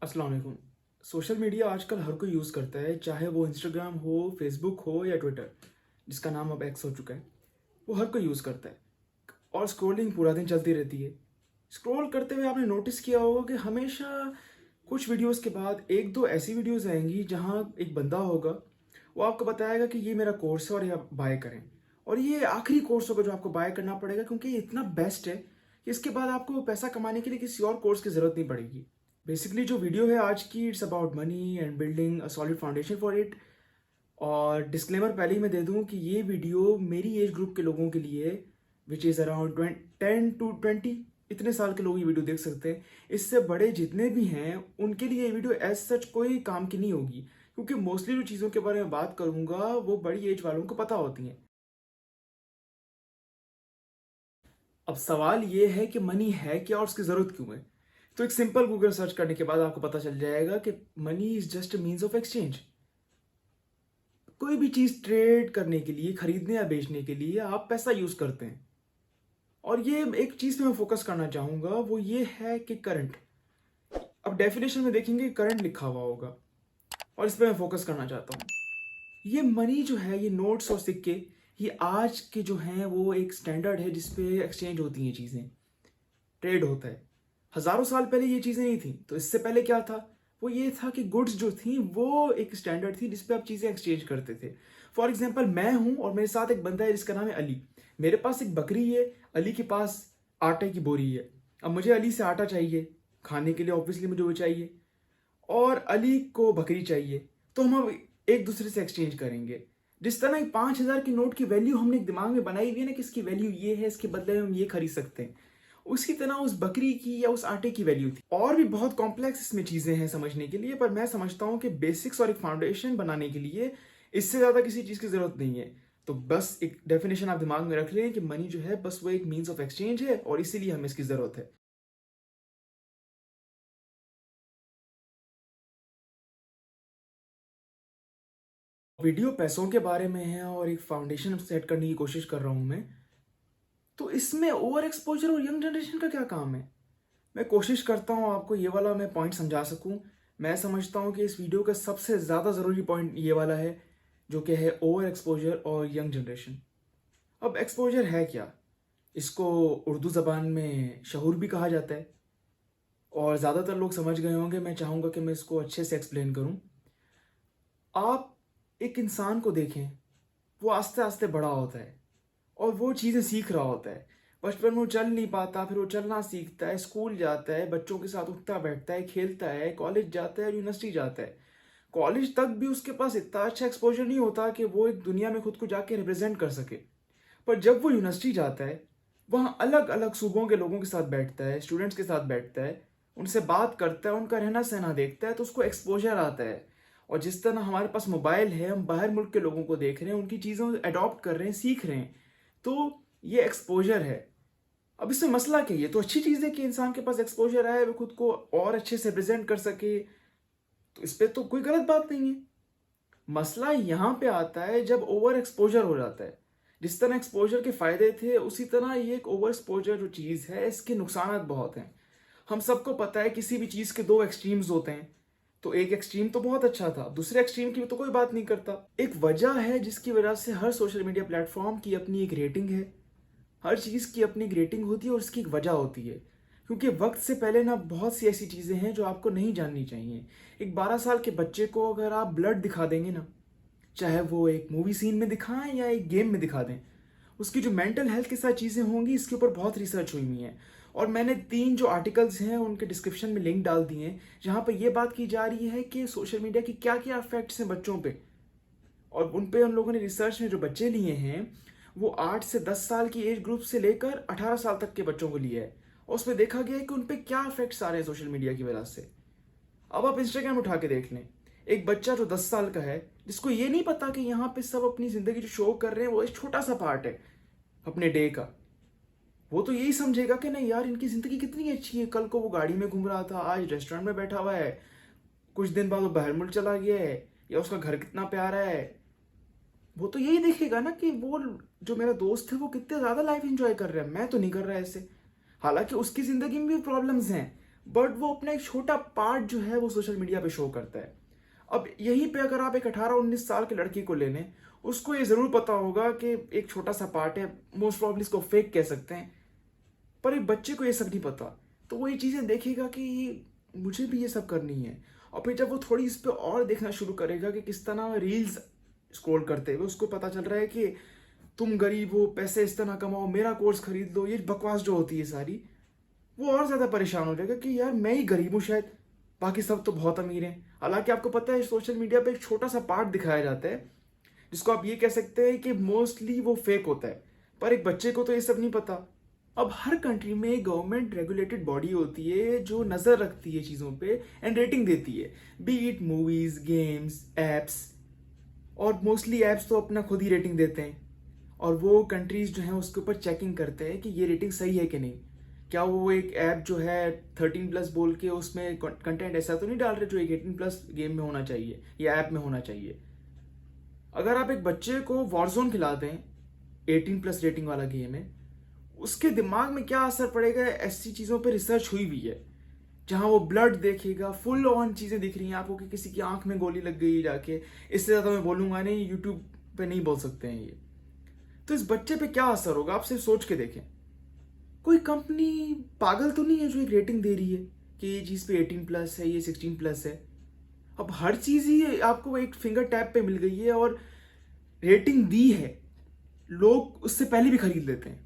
अस्सलाम वालेकुम। Social media आजकल हर कोई यूज़ करता है, चाहे वो इंस्टाग्राम हो, फेसबुक हो या ट्विटर, जिसका नाम अब एक्स हो चुका है। वो हर कोई यूज़ करता है और स्क्रॉलिंग पूरा दिन चलती रहती है। स्क्रॉल करते हुए आपने नोटिस किया होगा कि हमेशा कुछ वीडियोज़ के बाद 1-2 ऐसी वीडियोज़ आएँगी जहाँ एक बंदा होगा, वो आपको बताएगा कि ये मेरा कोर्स है और ये आप बाय करें। और ये आखिरी कोर्स होगा जो आपको बाय करना पड़ेगा क्योंकि ये इतना बेस्ट है कि इसके बाद आपको पैसा कमाने के लिए किसी और कोर्स की ज़रूरत नहीं पड़ेगी। बेसिकली जो वीडियो है आज की, it's about money and building a solid foundation for it. और डिस्क्लेमर पहले ही मैं दे दूं कि ये वीडियो मेरी एज ग्रुप के लोगों के लिए, विच इज़ अराउंड 10 to 20, इतने साल के लोग ये वीडियो देख सकते हैं। इससे बड़े जितने भी हैं उनके लिए ये वीडियो एज सच कोई काम की नहीं होगी, क्योंकि मोस्टली जो चीज़ों के बारे में बात करूंगा वो बड़ी एज वालों को पता होती हैं। अब सवाल ये है कि मनी है क्या और उसकी ज़रूरत क्यों है। तो एक सिंपल गूगल सर्च करने के बाद आपको पता चल जाएगा कि money is just a means of exchange. कोई भी चीज़ ट्रेड करने के लिए, खरीदने या बेचने के लिए आप पैसा यूज़ करते हैं। और ये एक चीज़ पे मैं फोकस करना चाहूँगा, वो ये है कि करंट। अब डेफिनेशन में देखेंगे करंट लिखा हुआ होगा और इस पे मैं फोकस करना चाहता हूँ। ये मनी जो है, ये नोट्स और सिक्के, ये आज के जो हैं वो एक स्टैंडर्ड है जिस पे एक्सचेंज होती हैं चीज़ें, ट्रेड होता है। हज़ारों साल पहले ये चीज़ें नहीं थी, तो इससे पहले क्या था? वो ये था कि गुड्स जो थी वो एक स्टैंडर्ड थी जिस पे आप चीज़ें एक्सचेंज करते थे। फॉर एग्जांपल, मैं हूँ और मेरे साथ एक बंदा है जिसका नाम है अली। मेरे पास एक बकरी है, अली के पास आटे की बोरी है। अब मुझे अली से आटा चाहिए खाने के लिए, ऑब्वियसली मुझे वो चाहिए, और अली को बकरी चाहिए। तो हम अब एक दूसरे से एक्सचेंज करेंगे। जिस तरह 5,000 की नोट की वैल्यू हमने दिमाग में बनाई हुई है ना कि इसकी वैल्यू ये है, इसके बदले में हम ये खरीद सकते हैं, उसी तरह उस बकरी की या उस आटे की वैल्यू थी। और भी बहुत कॉम्प्लेक्स इसमें चीज़ें हैं समझने के लिए, पर मैं समझता हूँ कि बेसिक्स और एक फाउंडेशन बनाने के लिए इससे ज़्यादा किसी चीज़ की ज़रूरत नहीं है। तो बस एक डेफिनेशन आप दिमाग में रख लें कि मनी जो है बस वो एक मीन्स ऑफ एक्सचेंज है और इसीलिए हमें इसकी ज़रूरत है। वीडियो पैसों के बारे में है और एक फाउंडेशन सेट करने की कोशिश कर रहा हूँ मैं। तो इसमें ओवर एक्सपोजर और यंग जनरेशन का क्या काम है? मैं कोशिश करता हूँ आपको ये वाला मैं पॉइंट समझा सकूँ। मैं समझता हूँ कि इस वीडियो का सबसे ज़्यादा ज़रूरी पॉइंट ये वाला है, जो कि है ओवर एक्सपोजर और यंग जनरेशन। अब एक्सपोजर है क्या? इसको उर्दू ज़बान में शहूर भी कहा जाता है और ज़्यादातर लोग समझ गए होंगे। मैं चाहूँगा कि मैं इसको अच्छे से एक्सप्लेन करूँ। आप एक इंसान को देखें, वो आस्ते आस्ते बड़ा होता है और वो चीज़ें सीख रहा होता है। बचपन में वो चल नहीं पाता, फिर वो चलना सीखता है, स्कूल जाता है, बच्चों के साथ उठता बैठता है, खेलता है, कॉलेज जाता है, यूनिवर्सिटी जाता है। कॉलेज तक भी उसके पास इतना अच्छा एक्सपोजर नहीं होता कि वो एक दुनिया में खुद को जाके रिप्रेजेंट कर सके। पर जब वो यूनिवर्सिटी जाता है, वहाँ अलग अलग सूबों के लोगों के साथ बैठता है, स्टूडेंट्स के साथ बैठता है, उनसे बात करता है, उनका रहना सहना देखता है, तो उसको एक्सपोजर आता है। और जिस तरह हमारे पास मोबाइल है, हम बाहर मुल्क के लोगों को देख रहे हैं, उनकी चीज़ों अडॉप्ट कर रहे हैं, सीख रहे हैं, तो ये एक्सपोजर है। अब इसमें मसला क्या है? ये तो अच्छी चीज़ है कि इंसान के पास एक्सपोजर आए, वो खुद को और अच्छे से प्रेजेंट कर सके, तो इस पे तो कोई गलत बात नहीं है। मसला यहाँ पे आता है जब ओवर एक्सपोजर हो जाता है। जिस तरह एक्सपोजर के फायदे थे, उसी तरह ये एक ओवर एक्सपोजर जो चीज़ है, इसके नुकसान बहुत हैं। हम सबको पता है किसी भी चीज़ के दो एक्सट्रीम्स होते हैं। तो एक एक्सट्रीम तो बहुत अच्छा था, दूसरे एक्सट्रीम की तो कोई बात नहीं करता। एक वजह है जिसकी वजह से हर सोशल मीडिया प्लेटफॉर्म की अपनी एक रेटिंग है। हर चीज़ की अपनी एक रेटिंग होती है और उसकी एक वजह होती है। क्योंकि वक्त से पहले ना बहुत सी ऐसी चीज़ें हैं जो आपको नहीं जाननी चाहिए। एक 12 साल के बच्चे को अगर आप ब्लड दिखा देंगे ना, चाहे वो एक मूवी सीन में दिखाएं या एक गेम में दिखा दें, उसकी जो मेंटल हेल्थ के साथ चीज़ें होंगी, इसके ऊपर बहुत रिसर्च हुई हुई है। और मैंने 3 जो आर्टिकल्स हैं उनके डिस्क्रिप्शन में लिंक डाल दिए हैं, जहाँ पर यह बात की जा रही है कि सोशल मीडिया की क्या क्या इफेक्ट्स हैं बच्चों पे। और उन पे उन लोगों ने रिसर्च में जो बच्चे लिए हैं, वो 8 से 10 साल की एज ग्रुप से लेकर 18 साल तक के बच्चों को लिया है, और उसमें देखा गया है कि उन पे क्या इफेक्ट्स आ रहे हैं सोशल मीडिया की वजह से। अब आप इंस्टाग्राम उठा के देख लें, एक बच्चा जो 10 साल का है, जिसको ये नहीं पता कि यहाँ पे सब अपनी जिंदगी जो शो कर रहे हैं वो एक छोटा सा पार्ट है अपने डे का। वो तो यही समझेगा कि नहीं यार, इनकी जिंदगी कितनी अच्छी है, कल को वो गाड़ी में घूम रहा था, आज रेस्टोरेंट में बैठा हुआ है, कुछ दिन बाद वो बाहर मुल्क चला गया है, या उसका घर कितना प्यारा है। वो तो यही देखेगा ना कि वो जो मेरा दोस्त है वो कितने ज्यादा लाइफ एंजॉय कर रहा है, मैं तो नहीं कर रहा ऐसे। हालांकि उसकी जिंदगी में भी प्रॉब्लम्स हैं, बट वो अपना एक छोटा पार्ट जो है वो सोशल मीडिया पे शो करता है। अब यहीं पे अगर आप एक 18-19 साल के लड़की को ले लें, उसको ये ज़रूर पता होगा कि एक छोटा सा पार्ट है, मोस्ट प्रॉब्ली इसको फेक कह सकते हैं, पर एक बच्चे को ये सब नहीं पता। तो वो ये चीज़ें देखेगा कि मुझे भी ये सब करनी है। और फिर जब वो थोड़ी इस पे और देखना शुरू करेगा कि किस तरह रील्स स्क्रॉल करते हुए उसको पता चल रहा है कि तुम गरीब हो, पैसे इस तरह कमाओ, मेरा कोर्स खरीद लो, ये बकवास जो होती है सारी, वो और ज़्यादा परेशान हो जाएगा कि यार मैं ही गरीब हूँ शायद, बाकी सब तो बहुत अमीर हैं। हालांकि आपको पता है सोशल मीडिया पे एक छोटा सा पार्ट दिखाया जाता है जिसको आप ये कह सकते हैं कि मोस्टली वो फेक होता है, पर एक बच्चे को तो ये सब नहीं पता। अब हर कंट्री में गवर्नमेंट रेगुलेटेड बॉडी होती है जो नज़र रखती है चीज़ों पे एंड रेटिंग देती है, B it movies, games, apps. और मोस्टली ऐप्स तो अपना खुद ही रेटिंग देते हैं, और वो कंट्रीज जो हैं उसके ऊपर चेकिंग करते हैं कि ये रेटिंग सही है कि नहीं। क्या वो एक ऐप जो है 13+ बोल के उसमें कंटेंट ऐसा तो नहीं डाल रहे जो एक 18+ गेम में होना चाहिए या ऐप में होना चाहिए। अगर आप एक बच्चे को वॉरजोन खिला दें, 18+ रेटिंग वाला गेम है, उसके दिमाग में क्या असर पड़ेगा, ऐसी चीज़ों पर रिसर्च हुई भी है। जहां वो ब्लड देखेगा, फुल ऑन चीज़ें दिख रही हैं आपको कि किसी की आंख में गोली लग गई जाके, इससे ज़्यादा मैं बोलूंगा नहीं, यूट्यूब पे नहीं बोल सकते हैं ये। तो इस बच्चे पे क्या असर होगा, आप सिर्फ सोच के देखें। कोई कंपनी पागल तो नहीं है जो एक रेटिंग दे रही है कि ये चीज़ पे 18+ है, ये 16+ है। अब हर चीज़ ही आपको एक फिंगर टैप पे मिल गई है और रेटिंग दी है, लोग उससे पहले भी खरीद लेते हैं,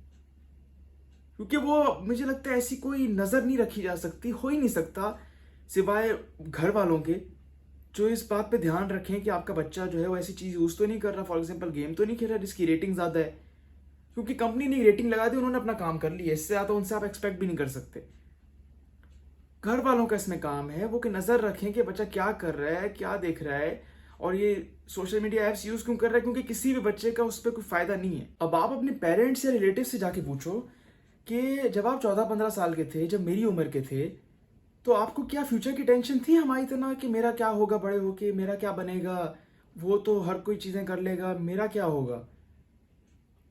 क्योंकि वो, मुझे लगता है ऐसी कोई नज़र नहीं रखी जा सकती, हो ही नहीं सकता सिवाय घर वालों के, जो इस बात पे ध्यान रखें कि आपका बच्चा जो है वो ऐसी चीज़ यूज़ तो नहीं कर रहा, फॉर एग्जांपल गेम तो नहीं खेल रहा जिसकी रेटिंग ज़्यादा है। क्योंकि कंपनी ने रेटिंग लगा दी, उन्होंने अपना काम कर लिया, इससे ज़्यादा उनसे आप एक्सपेक्ट भी नहीं कर सकते। घर वालों का इसमें काम है वो कि नज़र रखें कि बच्चा क्या कर रहा है, क्या देख रहा है, और ये सोशल मीडिया ऐप्स यूज़ क्यों कर रहा है, क्योंकि किसी भी बच्चे का उस पर कोई फ़ायदा नहीं है। अब आप अपने पेरेंट्स या रिलेटिव से जाके पूछो कि जब आप 14-15 साल के थे, जब मेरी उम्र के थे, तो आपको क्या फ्यूचर की टेंशन थी हमारी तरह कि मेरा क्या होगा बड़े होके, मेरा क्या बनेगा, वो तो हर कोई चीज़ें कर लेगा, मेरा क्या होगा।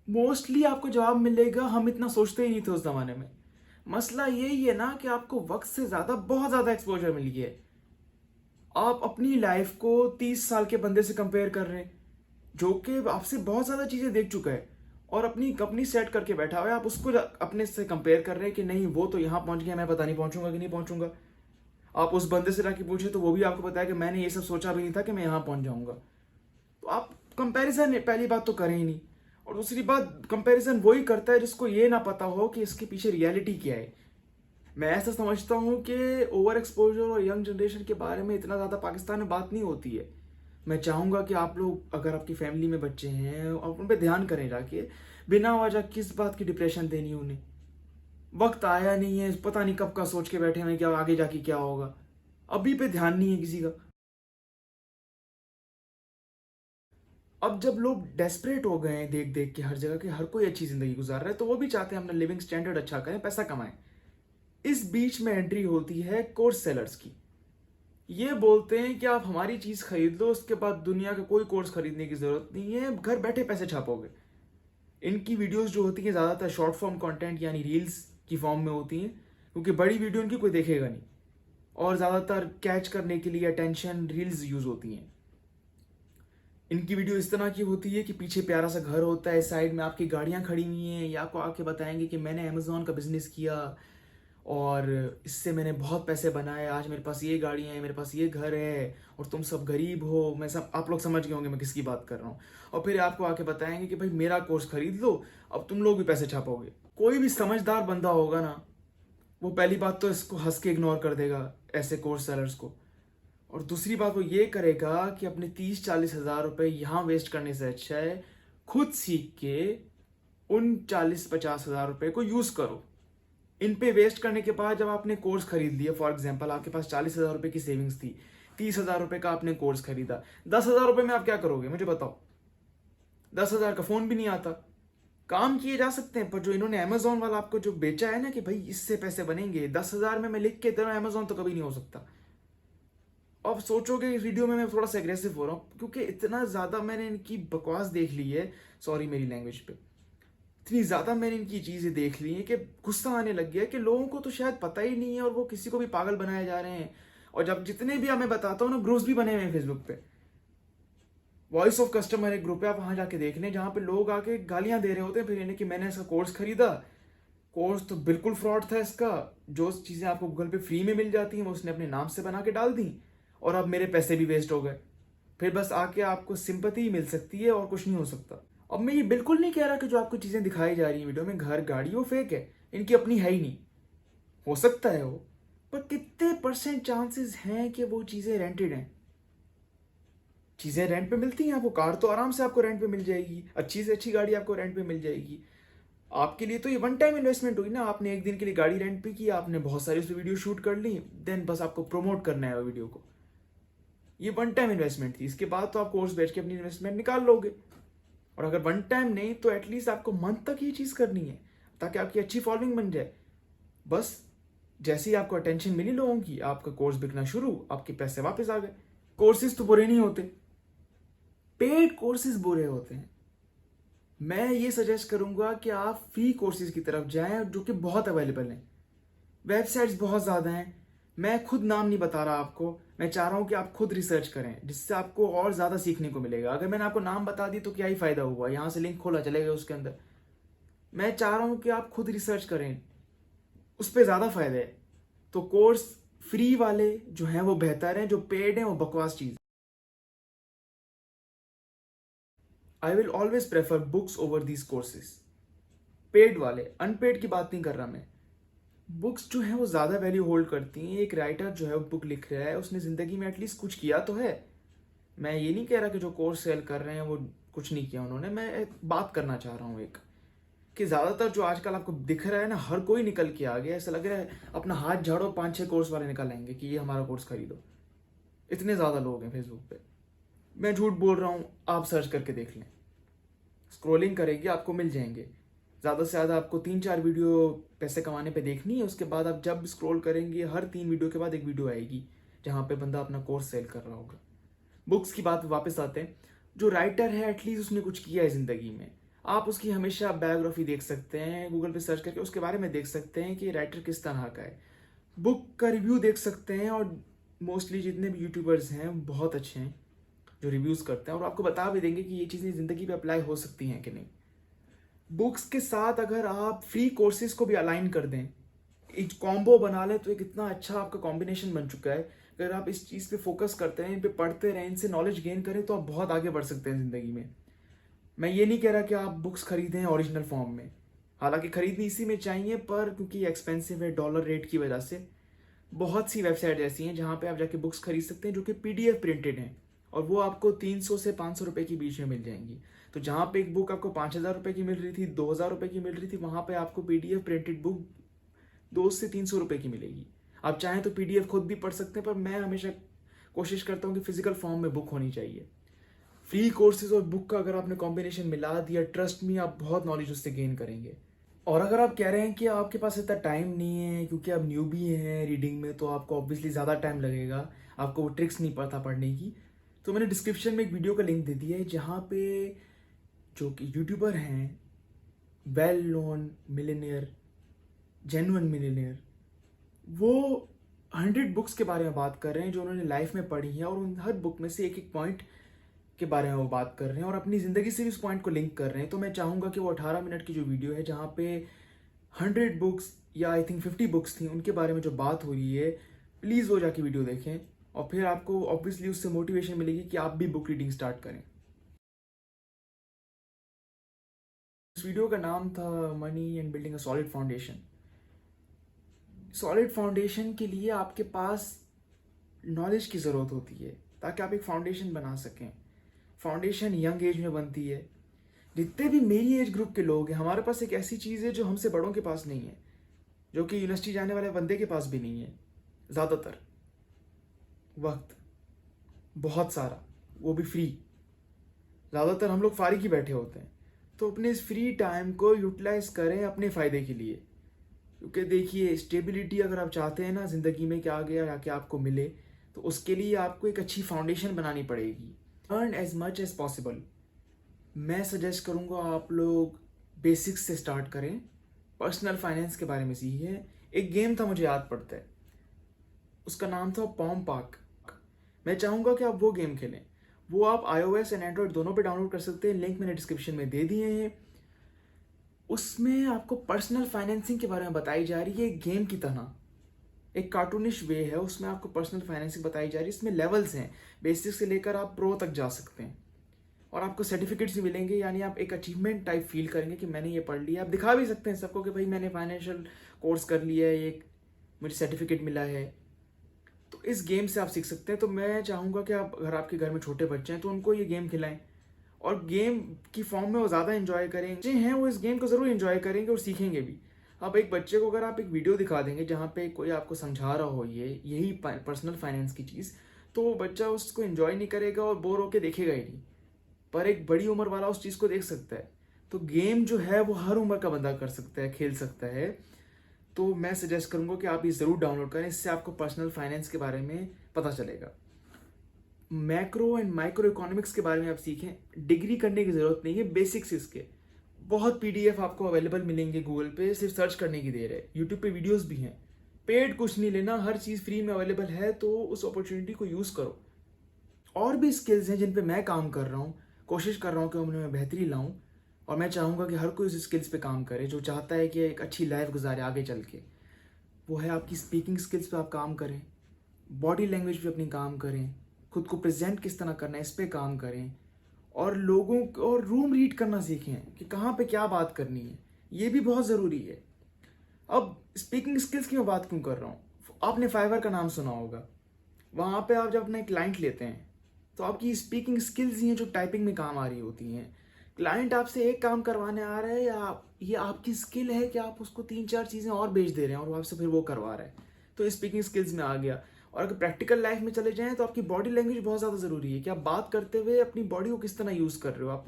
मोस्टली आपको जवाब मिलेगा हम इतना सोचते ही नहीं थे उस ज़माने में। मसला यही है ना कि आपको वक्त से ज़्यादा, बहुत ज़्यादा एक्सपोजर मिल गया है। आप अपनी लाइफ को 30 साल के बंदे से कंपेयर कर रहे हैं जो कि आपसे बहुत ज़्यादा चीज़ें देख चुका है और अपनी कंपनी सेट करके बैठा हुआ है। आप उसको अपने से कंपेयर कर रहे हैं कि नहीं वो तो यहाँ पहुँच गया, मैं पता नहीं पहुँचूंगा कि नहीं पहुँचूंगा। आप उस बंदे से जाके पूछे तो वो भी आपको बताया कि मैंने ये सब सोचा भी नहीं था कि मैं यहाँ पहुँच जाऊँगा। तो आप कंपैरिजन पहली बात तो करें ही नहीं, और दूसरी बात कंपैरिजन वही करता है जिसको ये ना पता हो कि इसके पीछे रियलिटी क्या है। मैं ऐसा समझता हूँ कि ओवर एक्सपोजर और यंग जनरेशन के बारे में इतना ज़्यादा पाकिस्तान में बात नहीं होती है। मैं चाहूँगा कि आप लोग, अगर आपकी फैमिली में बच्चे हैं, आप उन पर ध्यान करें जाके, बिना वजह किस बात की डिप्रेशन देनी उन्हें। वक्त आया नहीं है, पता नहीं कब का सोच के बैठे हैं क्या आगे जाके क्या होगा, अभी पे ध्यान नहीं है किसी का। अब जब लोग डेस्परेट हो गए हैं देख देख के हर जगह के, हर कोई अच्छी जिंदगी गुजार रहा है, तो वो भी चाहते हैं अपना लिविंग स्टैंडर्ड अच्छा करें, पैसा कमाएं। इस बीच में एंट्री होती है कोर्स सेलर्स की। ये बोलते हैं कि आप हमारी चीज खरीद लो, उसके बाद दुनिया का कोई कोर्स खरीदने की जरूरत नहीं है, घर बैठे पैसे छापोगे। इनकी वीडियोस जो होती हैं ज्यादातर शॉर्ट फॉर्म कंटेंट यानी रील्स की फॉर्म में होती हैं, क्योंकि बड़ी वीडियो इनकी कोई देखेगा नहीं, और ज्यादातर कैच करने के लिए अटेंशन रील्स यूज होती हैं। इनकी वीडियो इस तरह की होती है कि पीछे प्यारा सा घर होता है, साइड में आपकी गाड़ियां खड़ी हुई हैं, या आपको आके बताएंगे कि मैंने अमेजोन का बिजनेस किया और इससे मैंने बहुत पैसे बनाए, आज मेरे पास ये गाड़ियां हैं, मेरे पास ये घर है, और तुम सब गरीब हो। मैं सब, आप लोग समझ गए होंगे मैं किसकी बात कर रहा हूँ। और फिर आपको आके बताएंगे कि भाई मेरा कोर्स खरीद लो, अब तुम लोग भी पैसे छापोगे। कोई भी समझदार बंदा होगा ना, वो पहली बात तो इसको हंस के इग्नोर कर देगा, ऐसे कोर्स सेलर्स को। और दूसरी बात वो ये करेगा कि अपने 30-40 हज़ार रुपए यहाँ वेस्ट करने से अच्छा है खुद सीख के उन 40-50 हज़ार रुपए को यूज करो। इन पे वेस्ट करने के बाद जब आपने कोर्स खरीद लिया, फॉर एग्जाम्पल आपके पास 40 हज़ार रुपए की सेविंग्स थी, 30 हज़ार रुपए का आपने कोर्स खरीदा, 10 हज़ार रुपए में आप क्या करोगे मुझे बताओ। 10 हज़ार का फोन भी नहीं आता। काम किए जा सकते हैं, पर जो इन्होंने अमेजोन वाला आपको जो बेचा है ना कि भाई इससे पैसे बनेंगे, 10 हज़ार में मैं लिख के दे रहा हूं अमेजोन, तो कभी नहीं हो सकता। अब सोचोगे इस वीडियो में मैं थोड़ा सा एग्रेसिव हो रहा हूँ क्योंकि इतना ज़्यादा मैंने इनकी बकवास देख ली है, सॉरी मेरी लैंग्वेज पे। इतनी ज़्यादा मैंने इनकी चीज़ें देख ली हैं कि गुस्सा आने लग गया कि लोगों को तो शायद पता ही नहीं है और वो किसी को भी पागल बनाए जा रहे हैं। और जब जितने भी मैं बताता हूँ ना, ग्रुप्स भी बने हुए हैं फेसबुक पे। वॉइस ऑफ कस्टमर एक ग्रुप है, आप वहाँ जाके देख लें, जहाँ पे लोग आके गालियाँ दे रहे होते हैं फिर इन्हें कि मैंने इसका कोर्स खरीदा, कोर्स तो बिल्कुल फ्रॉड था इसका, जो चीज़ें आपको गूगल पे फ्री में मिल जाती हैं वो उसने अपने नाम से बना के डाल दी और अब मेरे पैसे भी वेस्ट हो गए। फिर बस आके आपको सिंपैथी ही मिल सकती है और कुछ नहीं हो सकता। अब मैं ये बिल्कुल नहीं कह रहा कि जो आपको चीज़ें दिखाई जा रही हैं वीडियो में, घर गाड़ी, वो फेक है, इनकी अपनी है ही नहीं। हो सकता है वो, पर कितने % चांसेस हैं कि वो चीज़ें रेंटेड हैं। चीज़ें रेंट पे मिलती हैं आपको, कार तो आराम से आपको रेंट पे मिल जाएगी, अच्छी से अच्छी गाड़ी आपको रेंट पे मिल जाएगी। आपके लिए तो ये वन टाइम इन्वेस्टमेंट हुई ना, आपने एक दिन के लिए गाड़ी रेंट पे की, आपने बहुत सारी उस वीडियो शूट कर ली, देन बस आपको प्रमोट करना है वो वीडियो को। ये वन टाइम इन्वेस्टमेंट थी, इसके बाद तो आप कोर्स बेच के अपनी इन्वेस्टमेंट निकाल लोगे। और अगर वन टाइम नहीं तो एटलीस्ट आपको मंथ तक ये चीज़ करनी है ताकि आपकी अच्छी फॉलोइंग बन जाए। बस जैसे ही आपको अटेंशन मिली लोगों की, आपका कोर्स बिकना शुरू, आपके पैसे वापस आ गए। कोर्सेज तो बुरे नहीं होते, पेड कोर्सेज बुरे होते हैं। मैं ये सजेस्ट करूंगा कि आप फ्री कोर्सेज की तरफ जाएं जो कि बहुत अवेलेबल हैं। वेबसाइट्स बहुत ज़्यादा हैं, मैं खुद नाम नहीं बता रहा आपको, मैं चाह रहा हूँ कि आप खुद रिसर्च करें जिससे आपको और ज़्यादा सीखने को मिलेगा। अगर मैंने आपको नाम बता दी तो क्या ही फ़ायदा हुआ, यहाँ से लिंक खोला चलेगा उसके अंदर। मैं चाह रहा हूँ कि आप खुद रिसर्च करें, उस पर ज़्यादा फ़ायदा है। तो कोर्स फ्री वाले जो हैं वो बेहतर हैं, जो पेड हैं वो बकवास चीज़। I will always prefer books over these courses. Paid वाले, अनपेड की बात नहीं कर रहा मैं। बुक्स जो है वो ज़्यादा वैल्यू होल्ड करती हैं। एक राइटर जो है वो बुक लिख रहा है, उसने ज़िंदगी में एटलीस्ट कुछ किया तो है। मैं ये नहीं कह रहा कि जो कोर्स सेल कर रहे हैं वो कुछ नहीं किया उन्होंने। मैं एक बात करना चाह रहा हूँ, एक कि ज़्यादातर जो आजकल आपको दिख रहा है ना, हर कोई निकल के आ गया, ऐसा लग रहा है अपना हाथ झाड़ो 5-6 कोर्स वाले निकल आएंगे कि ये हमारा कोर्स खरीदो। इतने ज़्यादा लोग हैं फेसबुक पे। मैं झूठ बोल रहा हूँ, आप सर्च करके देख लें, स्क्रोलिंग करेंगे आपको मिल जाएंगे। ज़्यादा से ज़्यादा आपको 3-4 वीडियो पैसे कमाने पे देखनी है, उसके बाद आप जब स्क्रॉल करेंगे हर 3 वीडियो के बाद एक वीडियो आएगी जहाँ पे बंदा अपना कोर्स सेल कर रहा होगा। बुक्स की बात पे वापस आते हैं। जो राइटर है एटलीस्ट उसने कुछ किया है ज़िंदगी में, आप उसकी हमेशा बायोग्राफी देख सकते हैं, गूगल पे सर्च करके उसके बारे में देख सकते हैं कि राइटर किस तरह का है। बुक का रिव्यू देख सकते हैं, और मोस्टली जितने भी यूट्यूबर्स हैं बहुत अच्छे हैं जो रिव्यूज़ करते हैं और आपको बता भी देंगे कि ये चीज़ें ज़िंदगी पे अप्लाई हो सकती हैं कि नहीं। बुक्स के साथ अगर आप फ्री कोर्सेज को भी अलाइन कर दें, एक कॉम्बो बना लें, तो एक इतना अच्छा आपका कॉम्बिनेशन बन चुका है। अगर आप इस चीज़ पे फोकस करते हैं, इन पे पढ़ते रहें, इनसे नॉलेज गेन करें, तो आप बहुत आगे बढ़ सकते हैं ज़िंदगी में। मैं ये नहीं कह रहा कि आप बुक्स खरीदें ओरिजिनल फॉर्म में, हालांकि खरीदनी इसी में चाहिए, पर क्योंकि एक्सपेंसिव है डॉलर रेट की वजह से, बहुत सी वेबसाइट ऐसी हैं जहाँ पे आप जाके बुक्स खरीद सकते हैं जो कि PDF प्रिंटेड हैं, और वो आपको 300 से 500 रुपये के बीच में मिल जाएंगी। तो जहाँ पे एक बुक आपको 5,000 रुपये की मिल रही थी, 2,000 रुपये की मिल रही थी, वहाँ पे आपको PDF प्रिंटेड बुक 200 से 300 रुपये की मिलेगी। आप चाहें तो PDF खुद भी पढ़ सकते हैं, पर मैं हमेशा कोशिश करता हूँ कि फिजिकल फॉर्म में बुक होनी चाहिए। फ्री कोर्सेज और बुक का अगर आपने कॉम्बिनेशन मिला दिया, ट्रस्ट में आप बहुत नॉलेज उससे गेन करेंगे। और अगर आप कह रहे हैं कि आपके पास इतना टाइम नहीं है क्योंकि आप न्यूबी हैं रीडिंग में, तो आपको ऑब्वियसली ज़्यादा टाइम लगेगा, आपको वो ट्रिक्स नहीं पता पढ़ने की, तो मैंने डिस्क्रिप्शन में एक वीडियो का लिंक दे दिया है जहाँ पे जो कि यूट्यूबर हैं, well known millionaire, genuine millionaire, वो 100 बुक्स के बारे में बात कर रहे हैं जो उन्होंने लाइफ में पढ़ी है, और उन हर बुक में से एक एक पॉइंट के बारे में वो बात कर रहे हैं और अपनी ज़िंदगी से भी उस पॉइंट को लिंक कर रहे हैं। तो मैं चाहूँगा कि वो 18 मिनट की जो वीडियो है जहाँ पे 100 बुक्स या आई थिंक 50 बुक्स थी उनके बारे में जो बात हो रही है, प्लीज़ वो जाके वीडियो देखें, और फिर आपको ऑब्वियसली उससे मोटिवेशन मिलेगी कि आप भी बुक रीडिंग स्टार्ट करें। इस वीडियो का नाम था money and building a solid foundation. Solid foundation के लिए आपके पास नॉलेज की ज़रूरत होती है ताकि आप एक फाउंडेशन बना सकें। फाउंडेशन यंग एज में बनती है। जितने भी मेरी एज ग्रुप के लोग हैं, हमारे पास एक ऐसी चीज़ है जो हमसे बड़ों के पास नहीं है, जो कि यूनिवर्सिटी जाने वाले बंदे के पास भी नहीं है। ज़्यादातर वक्त, बहुत सारा, वो भी फ्री। ज़्यादातर हम लोग फारिग ही बैठे होते हैं, तो अपने इस फ्री टाइम को यूटिलाइज करें अपने फ़ायदे के लिए। क्योंकि देखिए, स्टेबिलिटी अगर आप चाहते हैं ना ज़िंदगी में कि आगे आके आपको मिले, तो उसके लिए आपको एक अच्छी फाउंडेशन बनानी पड़ेगी। Earn as much as possible. मैं सजेस्ट करूँगा आप लोग बेसिक्स से स्टार्ट करें, पर्सनल फाइनेंस के बारे में सीखें। एक गेम था, मुझे याद पड़ता है, उसका नाम था पॉम पार्क। मैं चाहूँगा कि आप वो गेम खेलें। वो आप iOS एंड एंड्रॉयड दोनों पे डाउनलोड कर सकते हैं, लिंक मैंने डिस्क्रिप्शन में दे दिए हैं। उसमें आपको पर्सनल फाइनेंसिंग के बारे में बताई जा रही है, एक गेम की तरह, एक कार्टूनिश वे है, उसमें आपको पर्सनल फाइनेंसिंग बताई जा रही है। इसमें लेवल्स हैं, बेसिक से लेकर आप प्रो तक जा सकते हैं, और आपको सर्टिफिकेट्स भी मिलेंगे, यानी आप एक अचीवमेंट टाइप फील करेंगे कि मैंने ये पढ़ लिया। आप दिखा भी सकते हैं सबको कि भाई मैंने फाइनेंशियल कोर्स कर लिया है, ये मुझे सर्टिफिकेट मिला है। तो इस गेम से आप सीख सकते हैं। तो मैं चाहूँगा कि आप, अगर आपके घर में छोटे बच्चे हैं तो उनको ये गेम खिलाएं, और गेम की फॉर्म में वो ज़्यादा इन्जॉय करेंगे। बच्चे हैं वो इस गेम को ज़रूर इन्जॉय करेंगे और सीखेंगे भी। अब एक बच्चे को अगर आप एक वीडियो दिखा देंगे जहाँ पे कोई आपको समझा रहा हो ये यही पर्सनल फाइनेंस की चीज़, तो वो बच्चा उसको इन्जॉय नहीं करेगा और बोर होकर देखेगा ही नहीं। पर एक बड़ी उम्र वाला उस चीज़ को देख सकता है। तो गेम जो है वो हर उम्र का बंदा कर सकता है, खेल सकता है। तो मैं सजेस्ट करूँगा कि आप ये ज़रूर डाउनलोड करें, इससे आपको पर्सनल फाइनेंस के बारे में पता चलेगा। मैक्रो एंड माइक्रो इकोनॉमिक्स के बारे में आप सीखें। डिग्री करने की ज़रूरत नहीं है, बेसिक्स इसके बहुत PDF आपको अवेलेबल मिलेंगे गूगल पे, सिर्फ सर्च करने की देर है। यूट्यूब पे वीडियोस भी हैं, पेड कुछ नहीं लेना, हर चीज़ फ्री में अवेलेबल है, तो उस अपॉर्चुनिटी को यूज़ करो। और भी स्किल्स हैं जिन पे मैं काम कर रहा हूँ, कोशिश कर रहा हूँ कि उनमें मैं बेहतरी लाऊं, और मैं चाहूँगा कि हर कोई उस स्किल्स पे काम करे जो चाहता है कि एक अच्छी लाइफ गुजारे आगे चल के। वो है आपकी स्पीकिंग स्किल्स पे आप काम करें, बॉडी लैंग्वेज पे अपनी काम करें, खुद को प्रेजेंट किस तरह करना है इस पे काम करें, और लोगों को और रूम रीड करना सीखें कि कहाँ पे क्या बात करनी है, ये भी बहुत ज़रूरी है। अब स्पीकिंग स्किल्स की मैं बात क्यों कर रहा हूँ, आपने फाइवर का नाम सुना होगा। वहाँ पे आप जब अपना क्लाइंट लेते हैं तो आपकी स्पीकिंग स्किल्स ही हैं जो टाइपिंग में काम आ रही होती हैं। क्लाइंट आपसे एक काम करवाने आ रहा है, या ये आपकी स्किल है कि आप उसको 3-4 चीज़ें और बेच दे रहे हैं और वो आपसे फिर वो करवा रहा है, तो स्पीकिंग स्किल्स में आ गया। और अगर प्रैक्टिकल लाइफ में चले जाएं तो आपकी बॉडी लैंग्वेज बहुत ज़्यादा ज़रूरी है कि आप बात करते हुए अपनी बॉडी को किस तरह यूज़ कर रहे हो, आप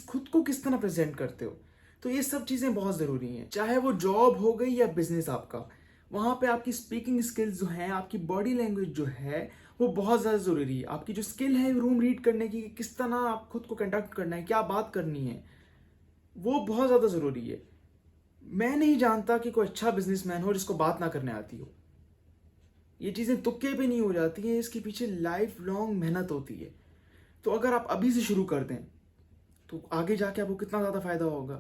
खुद को किस तरह प्रेजेंट करते हो। तो ये सब चीज़ें बहुत ज़रूरी हैं, चाहे वो जॉब हो गई या बिजनेस आपका। वहाँ पे आपकी स्पीकिंग स्किल्स जो हैं, आपकी बॉडी लैंग्वेज जो है, वो बहुत ज़्यादा ज़रूरी है। आपकी जो स्किल है रूम रीड करने की, किस तरह आप खुद को कंडक्ट करना है, क्या बात करनी है, वो बहुत ज़्यादा ज़रूरी है। मैं नहीं जानता कि कोई अच्छा बिजनेसमैन हो जिसको बात ना करने आती हो। ये चीज़ें तुक्के पे नहीं हो जाती हैं, इसके पीछे लाइफ लॉन्ग मेहनत होती है। तो अगर आप अभी से शुरू कर दें तो आगे जाके आपको कितना ज़्यादा फायदा होगा।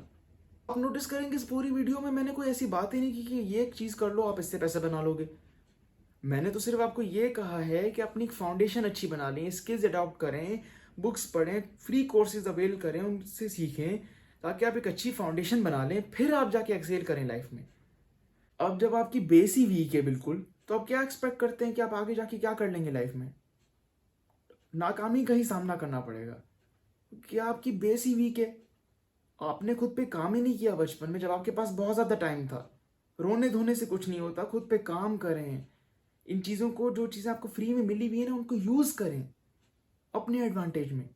आप नोटिस करेंगे इस पूरी वीडियो में मैंने कोई ऐसी बात ही नहीं की कि ये एक चीज़ कर लो आप इससे पैसा बना लोगे। मैंने तो सिर्फ आपको ये कहा है कि अपनी एक फाउंडेशन अच्छी बना लें, स्किल्स अडॉप्ट करें, बुक्स पढ़ें, फ्री कोर्सेज अवेल करें, उनसे सीखें, ताकि आप एक अच्छी फाउंडेशन बना लें, फिर आप जाके एक्सेल करें लाइफ में। अब जब आपकी बेस ही वीक है बिल्कुल, तो आप क्या एक्सपेक्ट करते हैं कि आप आगे जाके क्या कर लेंगे लाइफ में? नाकामी का ही सामना करना पड़ेगा। क्या आपकी बेस ही वीक है? आपने खुद पे काम ही नहीं किया बचपन में जब आपके पास बहुत ज़्यादा टाइम था। रोने धोने से कुछ नहीं होता, खुद पे काम करें। इन चीज़ों को, जो चीज़ें आपको फ्री में मिली हुई है ना, उनको यूज़ करें अपने एडवांटेज में।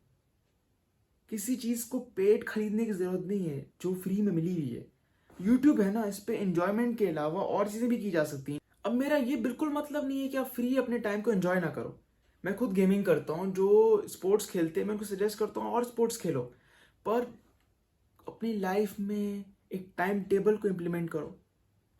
किसी चीज़ को पेड खरीदने की ज़रूरत नहीं है जो फ्री में मिली हुई है। यूट्यूब है ना, इस पे एंजॉयमेंट के अलावा और चीज़ें भी की जा सकती हैं। अब मेरा ये बिल्कुल मतलब नहीं है कि आप फ्री अपने टाइम को एंजॉय ना करो। मैं खुद गेमिंग करता हूँ, जो स्पोर्ट्स खेलते हैं मैं उनको सजेस्ट करता हूँ और स्पोर्ट्स खेलो, पर अपनी लाइफ में एक टाइम टेबल को इम्प्लीमेंट करो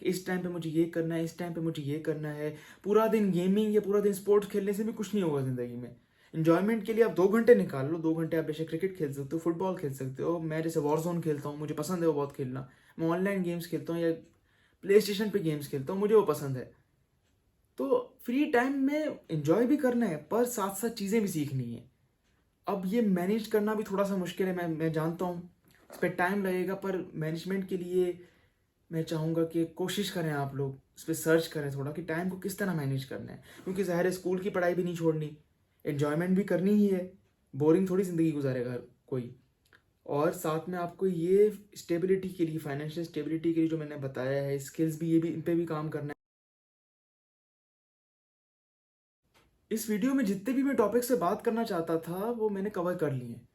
कि इस टाइम पे मुझे ये करना है, इस टाइम पे मुझे ये करना है। पूरा दिन गेमिंग या पूरा दिन स्पोर्ट्स खेलने से भी कुछ नहीं होगा ज़िंदगी में। इंजॉयमेंट के लिए आप 2 घंटे निकाल लो, 2 घंटे आप बेशक क्रिकेट खेल सकते हो, फुटबॉल खेल सकते हो। मैं जैसे वॉरजोन खेलता हूँ, मुझे पसंद है वो बहुत खेलना। मैं ऑनलाइन गेम्स खेलता हूँ या प्ले स्टेशन पे गेम्स खेलता हूँ, मुझे वो पसंद है। तो फ्री टाइम में इंजॉय भी करना है, पर साथ साथ चीज़ें भी सीखनी है। अब ये मैनेज करना भी थोड़ा सा मुश्किल है, मैं जानता हूँ, इस पर टाइम लगेगा, पर मैनेजमेंट के लिए मैं चाहूँगा कि कोशिश करें आप लोग, इस पर सर्च करें थोड़ा कि टाइम को किस तरह मैनेज करना है। क्योंकि ज़ाहिर है स्कूल की पढ़ाई भी नहीं छोड़नी, एन्जॉयमेंट भी करनी ही है, बोरिंग थोड़ी ज़िंदगी गुजारेगा कोई। और साथ में आपको ये स्टेबिलिटी के लिए, फाइनेंशियल स्टेबिलिटी के लिए जो मैंने बताया है, स्किल्स भी, ये भी, इन पे भी काम करना है। इस वीडियो में जितने भी मैं टॉपिक से बात करना चाहता था वो मैंने कवर कर लिए हैं।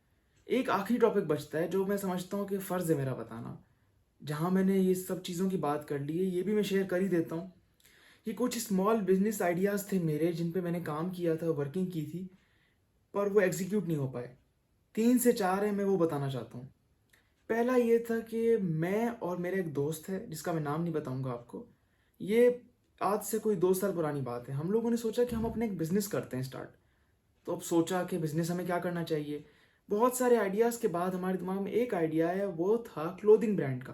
एक आखिरी टॉपिक बचता है जो मैं समझता हूँ कि फ़र्ज़ है मेरा बताना। जहाँ मैंने ये सब चीज़ों की बात कर ली है, ये भी मैं शेयर कर ही देता हूँ। ये कुछ स्मॉल बिजनेस आइडियाज़ थे मेरे जिन पे मैंने काम किया था, वर्किंग की थी, पर वो एग्जीक्यूट नहीं हो पाए। 3 से 4 है, मैं वो बताना चाहता हूँ। पहला ये था कि मैं और मेरा एक दोस्त है जिसका मैं नाम नहीं बताऊंगा आपको। ये आज से कोई 2 साल पुरानी बात है। हम लोगों ने सोचा कि हम अपने एक बिजनेस करते हैं स्टार्ट। तो अब सोचा कि बिजनेस हमें क्या करना चाहिए। बहुत सारे आइडियाज़ के बाद हमारे दिमाग में एक आइडिया आया, वो था क्लोथिंग ब्रांड का।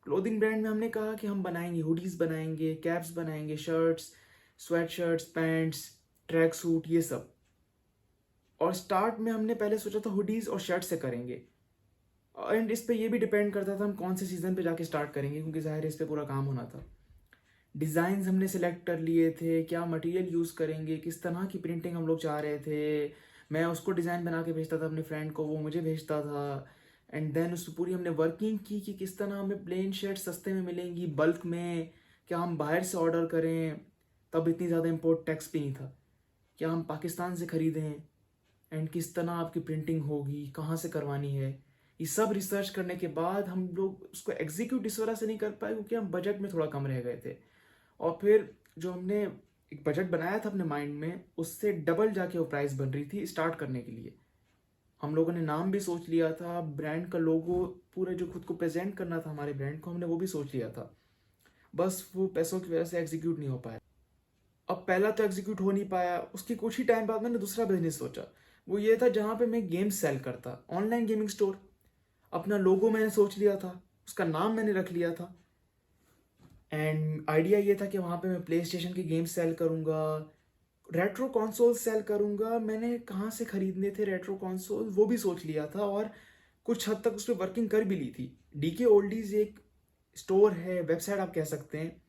क्लोथिंग ब्रांड में हमने कहा कि हम बनाएंगे हुडीज़, बनाएंगे कैप्स, बनाएंगे shirts, sweat shirts, pants, track suit, ये सब। और स्टार्ट में हमने पहले सोचा था हुडीज़ और शर्ट से करेंगे। एंड इस पे ये भी डिपेंड करता था हम कौन से सीज़न पे जाके स्टार्ट करेंगे, क्योंकि ज़ाहिर है इस पे पूरा काम होना था। डिज़ाइंस हमने सेलेक्ट कर लिए थे, क्या मटेरियल यूज़ करेंगे, किस तरह की प्रिंटिंग हम लोग चाह रहे थे। मैं उसको डिज़ाइन बना के भेजता था अपने फ्रेंड को, वो मुझे भेजता था। एंड देन उस पर पूरी हमने वर्किंग की कि किस तरह हमें प्लेन शर्ट सस्ते में मिलेंगी, बल्क में। क्या हम बाहर से ऑर्डर करें, तब इतनी ज़्यादा इम्पोर्ट टैक्स भी नहीं था। क्या हम पाकिस्तान से ख़रीदें, एंड किस तरह आपकी प्रिंटिंग होगी, कहाँ से करवानी है। ये सब रिसर्च करने के बाद हम लोग उसको एग्जीक्यूट इस वजह से नहीं कर पाए क्योंकि हम बजट में थोड़ा कम रह गए थे। और फिर जो हमने एक बजट बनाया था अपने माइंड में, उससे डबल जाके वो प्राइस बन रही थी स्टार्ट करने के लिए। हम लोगों ने नाम भी सोच लिया था, ब्रांड का लोगो, पूरे जो खुद को प्रेजेंट करना था हमारे ब्रांड को, हमने वो भी सोच लिया था। बस वो पैसों की वजह से एग्जीक्यूट नहीं हो पाया। अब पहला तो एग्जीक्यूट हो नहीं पाया, उसकी कुछ ही टाइम बाद मैंने दूसरा बिजनेस सोचा। वो ये था जहाँ पे मैं गेम्स सेल करता, ऑनलाइन गेमिंग स्टोर। अपना लोगो मैंने सोच लिया था, उसका नाम मैंने रख लिया था। एंड आइडिया ये था कि वहाँ पे मैं प्ले स्टेशन के गेम्स सेल करूँगा, रेट्रो कंसोल सेल करूँगा। मैंने कहाँ से ख़रीदने थे रेट्रो कंसोल वो भी सोच लिया था, और कुछ हद तक उस पर वर्किंग कर भी ली थी। डीके ओल्डीज़ एक स्टोर है, वेबसाइट आप कह सकते हैं,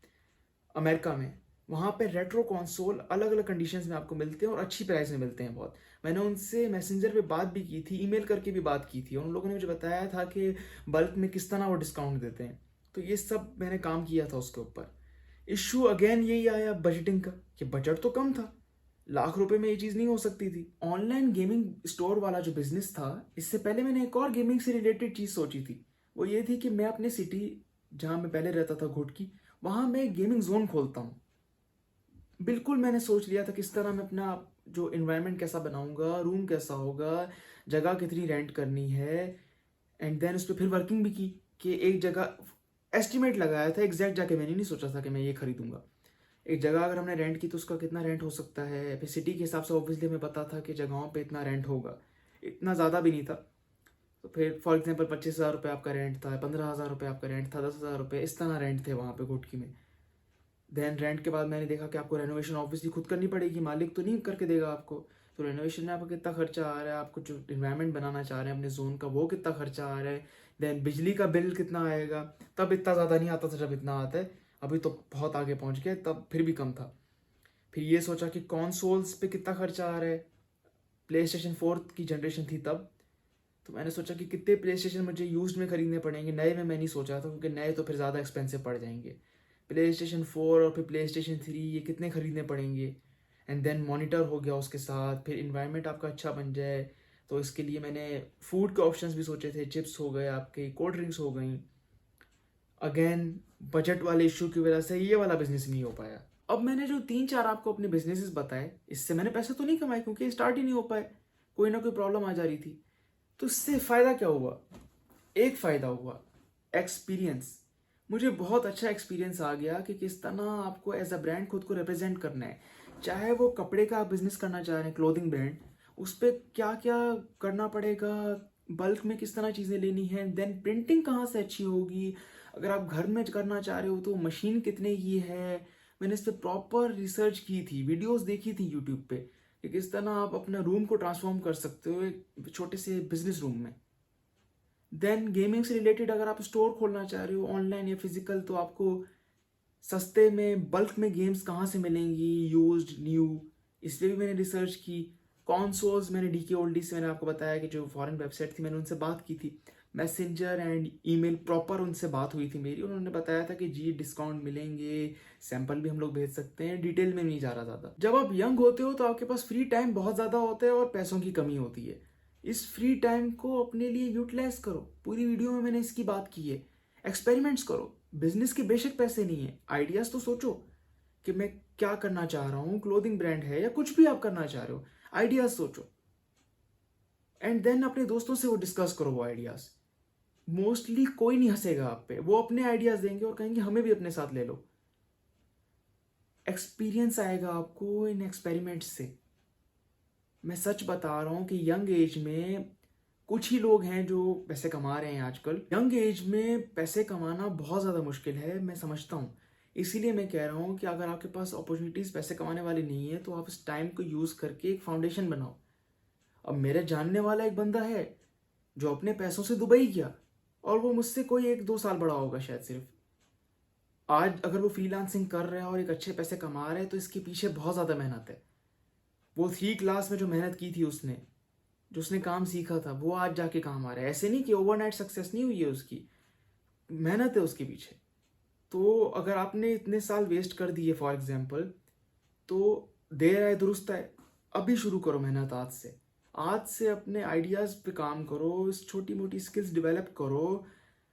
अमेरिका में। वहाँ पे रेट्रो कंसोल अलग अलग कंडीशंस में आपको मिलते हैं और अच्छी प्राइस में मिलते हैं बहुत। मैंने उनसे मैसेंजर पे बात भी की थी, ईमेल करके भी बात की थी, और उन लोगों ने मुझे बताया था कि बल्क में किस तरह वो डिस्काउंट देते हैं। तो ये सब मैंने काम किया था उसके ऊपर। इशू अगेन यही आया बजटिंग का, कि बजट तो कम था, लाख रुपए में ये चीज़ नहीं हो सकती थी। ऑनलाइन गेमिंग स्टोर वाला जो बिजनेस था, इससे पहले मैंने एक और गेमिंग से रिलेटेड चीज़ सोची थी। वो ये थी कि मैं अपने सिटी, जहाँ मैं पहले रहता था घुटकी, वहाँ मैं गेमिंग जोन खोलता हूँ। बिल्कुल मैंने सोच लिया था किस तरह मैं अपना जो इन्वायरमेंट कैसा बनाऊंगा, रूम कैसा होगा, जगह कितनी रेंट करनी है। एंड देन उस पर फिर वर्किंग भी की कि एक जगह एस्टिमेट लगाया था, एग्जैक्ट जाके मैंने नहीं सोचा था कि मैं ये खरीदूंगा। एक जगह अगर हमने रेंट की तो उसका कितना रेंट हो सकता है, फिर सिटी के हिसाब से ऑब्वियसली हमें पता था कि जगहों पे इतना रेंट होगा। इतना ज़्यादा भी नहीं था। तो फिर फॉर एग्जांपल 25,000 रुपये आपका रेंट था, 15,000 रुपये आपका रेंट था, 10,000 रुपये, इस तरह रेंट थे वहाँ पे घुटकी में। देन रेंट के बाद मैंने देखा कि आपको रेनोवेशन ऑब्वियसली खुद करनी पड़ेगी, मालिक तो नहीं करके देगा आपको। तो रेनोवेशन में आपका कितना खर्चा आ रहा है, आपको जो इन्वायरमेंट बनाना चाह रहे हैं अपने जोन का, वो कितना खर्चा आ रहा है। देन बिजली का बिल कितना आएगा। तब इतना ज़्यादा नहीं आता था जब इतना आता है, अभी तो बहुत आगे पहुंच गए, तब फिर भी कम था। फिर ये सोचा कि कॉन्सोल्स पे कितना खर्चा आ रहा है। प्ले स्टेशन 4 की जनरेशन थी तब। तो मैंने सोचा कि कितने प्ले स्टेशन मुझे यूज्ड में खरीदने पड़ेंगे, नए में मैं नहीं सोचा था क्योंकि नए तो फिर ज़्यादा एक्सपेंसिव पड़ जाएंगे। प्ले स्टेशन 4 और फिर प्ले स्टेशन 3 ये कितने खरीदने पड़ेंगे। एंड देन मॉनिटर हो गया उसके साथ, फिर इन्वायरमेंट आपका अच्छा बन जाए। तो इसके लिए मैंने फूड के ऑप्शंस भी सोचे थे, चिप्स हो गए आपके, कोल्ड ड्रिंक्स हो गई। अगेन बजट वाले इशू की वजह से ये वाला बिजनेस नहीं हो पाया। अब मैंने जो 3-4 आपको अपने बिजनेसेस बताए, इससे मैंने पैसे तो नहीं कमाए क्योंकि स्टार्ट ही नहीं हो पाए, कोई ना कोई प्रॉब्लम आ जा रही थी। तो इससे फ़ायदा क्या हुआ? एक फ़ायदा हुआ, एक्सपीरियंस। मुझे बहुत अच्छा एक्सपीरियंस आ गया कि किस तरह आपको एज अ ब्रांड खुद को रिप्रेजेंट करना है। चाहे वो कपड़े का बिजनेस करना चाह रहे हैं, क्लोथिंग ब्रांड, उस पर क्या क्या करना पड़ेगा, बल्क में किस तरह चीज़ें लेनी है, देन प्रिंटिंग कहाँ से अच्छी होगी, अगर आप घर में करना चाह रहे हो तो मशीन कितने की है। मैंने इस पर प्रॉपर रिसर्च की थी, वीडियोस देखी थी यूट्यूब पे कि किस तरह आप अपना रूम को ट्रांसफॉर्म कर सकते हो एक छोटे से बिजनेस रूम में। देन गेमिंग से रिलेटेड अगर आप स्टोर खोलना चाह रहे हो ऑनलाइन या फिजिकल, तो आपको सस्ते में बल्क में गेम्स कहाँ से मिलेंगी, यूज्ड न्यू, इस पर भी मैंने रिसर्च की। कॉन्सोल्स मैंने डीके ओल्डी से, मैंने आपको बताया कि जो फॉरेन वेबसाइट थी मैंने उनसे बात की थी, मैसेंजर एंड ईमेल प्रॉपर उनसे बात हुई थी मेरी। उन्होंने बताया था कि जी डिस्काउंट मिलेंगे, सैंपल भी हम लोग भेज सकते हैं, डिटेल में नहीं जा रहा ज़्यादा। जब आप यंग होते हो तो आपके पास फ्री टाइम बहुत ज़्यादा होता है और पैसों की कमी होती है। इस फ्री टाइम को अपने लिए यूटिलाइज करो। पूरी वीडियो में मैंने इसकी बात की है। एक्सपेरिमेंट्स करो। बिजनेस के बेशक पैसे नहीं है, आइडियाज तो सोचो कि मैं क्या करना चाह रहा हूँ, क्लोथिंग ब्रांड है या कुछ भी आप करना चाह रहे हो, आइडियाज सोचो। एंड देन अपने दोस्तों से वो डिस्कस करो वो आइडियाज। मोस्टली कोई नहीं हंसेगा आप पे, वो अपने आइडियाज देंगे और कहेंगे हमें भी अपने साथ ले लो। एक्सपीरियंस आएगा आपको इन एक्सपेरिमेंट्स से। मैं सच बता रहा हूँ कि यंग एज में कुछ ही लोग हैं जो पैसे कमा रहे हैं आजकल। यंग एज में पैसे कमाना बहुत ज़्यादा मुश्किल है, मैं समझता हूँ। इसीलिए मैं कह रहा हूँ कि अगर आपके पास अपॉर्चुनिटीज़ पैसे कमाने वाली नहीं है तो आप इस टाइम को यूज़ करके एक फाउंडेशन बनाओ। अब मेरे जानने वाला एक बंदा है जो अपने पैसों से दुबई गया, और वो मुझसे कोई 1-2 साल बड़ा होगा शायद सिर्फ। आज अगर वो फ्रीलांसिंग कर रहा है और एक अच्छे पैसे कमा रहा है तो इसके पीछे बहुत ज़्यादा मेहनत है। वो 3 क्लास में जो मेहनत की थी उसने, जो उसने काम सीखा था, वो आज जाके काम आ रहा है। ऐसे नहीं कि ओवरनाइट सक्सेस नहीं हुई है उसकी, मेहनत है उसके पीछे। तो अगर आपने इतने साल वेस्ट कर दिए फॉर एग्जाम्पल, तो देर आए दुरुस्त आए। अभी शुरू करो मेहनत आज से। आज से अपने आइडियाज़ पे काम करो, छोटी मोटी स्किल्स डेवलप करो।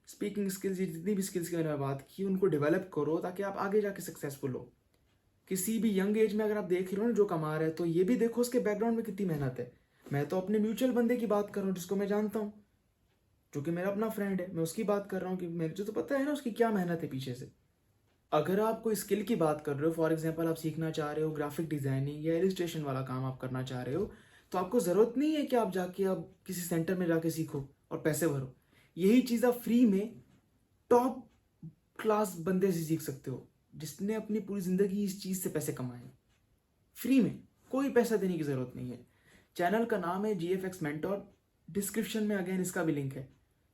स्पीकिंग स्किल्स, जितनी भी स्किल्स की मैंने बात की उनको डेवलप करो ताकि आप आगे जाके सक्सेसफुल हो। किसी भी यंग एज में अगर आप देख रहे हो ना जो कमा रहे हैं, तो ये भी देखो उसके बैकग्राउंड में कितनी मेहनत है। मैं तो अपने म्यूचुअल बंदे की बात कर रहा हूँ जिसको मैं जानता हूँ, जो कि मेरा अपना फ्रेंड है। मैं उसकी बात कर रहा हूँ कि मुझे तो पता है ना उसकी क्या मेहनत है पीछे से। अगर आप कोई स्किल की बात कर रहे हो, फॉर एग्जाम्पल आप सीखना चाह रहे हो ग्राफिक डिजाइनिंग या इलिस्ट्रेशन वाला काम आप करना चाह रहे हो, तो आपको ज़रूरत नहीं है कि आप जाके अब किसी सेंटर में जाके सीखो और पैसे भरो। यही चीज़ आप फ्री में टॉप क्लास बंदे से सीख सकते हो जिसने अपनी पूरी ज़िंदगी इस चीज़ से पैसे कमाए, फ्री में। कोई पैसा देने की ज़रूरत नहीं है। चैनल का नाम है GFX मेंटोर, डिस्क्रिप्शन में अगेन इसका भी लिंक है।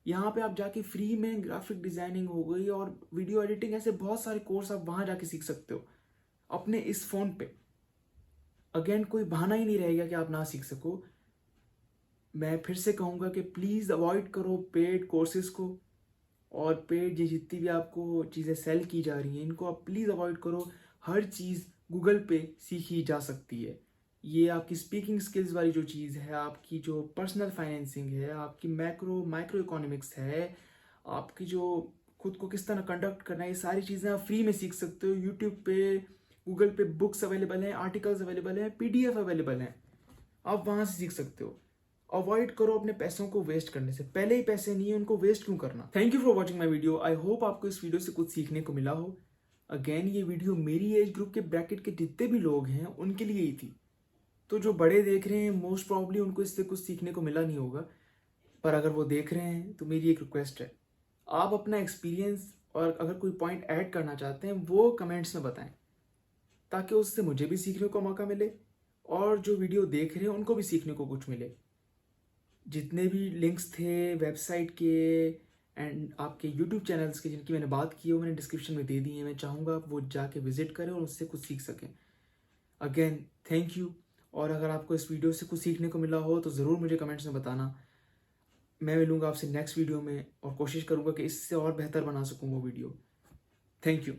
यहाँ पे आप जाके फ्री में ग्राफिक डिज़ाइनिंग हो गई और वीडियो एडिटिंग, ऐसे बहुत सारे कोर्स आप वहाँ जाके सीख सकते हो अपने इस फ़ोन पे। अगेन कोई बहाना ही नहीं रहेगा कि आप ना सीख सको। मैं फिर से कहूँगा कि प्लीज़ अवॉइड करो पेड कोर्सेज़ को, और पेड ये जितनी भी आपको चीज़ें सेल की जा रही हैं इनको आप प्लीज़ अवॉइड करो। हर चीज़ गूगल पे सीखी जा सकती है। ये आपकी स्पीकिंग स्किल्स वाली जो चीज़ है, आपकी जो पर्सनल फाइनेंसिंग है, आपकी माइक्रो इकोनॉमिक्स है, आपकी जो खुद को किस तरह कंडक्ट करना है, ये सारी चीज़ें आप फ्री में सीख सकते हो। यूट्यूब पे, गूगल पे बुक्स अवेलेबल हैं, आर्टिकल्स अवेलेबल हैं, PDF अवेलेबल हैं, आप वहाँ से सीख सकते हो। अवॉइड करो अपने पैसों को वेस्ट करने से। पहले ही पैसे नहीं है, उनको वेस्ट क्यों करना। Thank you for watching my video. I hope आपको इस वीडियो से कुछ सीखने को मिला हो। अगेन ये वीडियो मेरी एज ग्रुप के ब्रैकेट के जितने भी लोग हैं उनके लिए ही थी। तो जो बड़े देख रहे हैं मोस्ट प्रॉब्ली उनको इससे कुछ सीखने को मिला नहीं होगा, पर अगर वो देख रहे हैं तो मेरी एक रिक्वेस्ट है, आप अपना एक्सपीरियंस और अगर कोई पॉइंट ऐड करना चाहते हैं वो कमेंट्स में बताएं, ताकि उससे मुझे भी सीखने को मौका मिले और जो वीडियो देख रहे हैं उनको भी सीखने को कुछ मिले। जितने भी लिंक्स थे वेबसाइट के एंड आपके यूट्यूब चैनल्स के जिनकी मैंने बात की है वो मैंने डिस्क्रिप्शन में दे दी है। मैं चाहूँगा आप वो जाके विजिट करें और उससे कुछ सीख सकें। Again thank you. और अगर आपको इस वीडियो से कुछ सीखने को मिला हो तो ज़रूर मुझे कमेंट्स में बताना। मैं मिलूँगा आपसे नेक्स्ट वीडियो में और कोशिश करूँगा कि इससे और बेहतर बना सकूँ वो वीडियो। Thank you.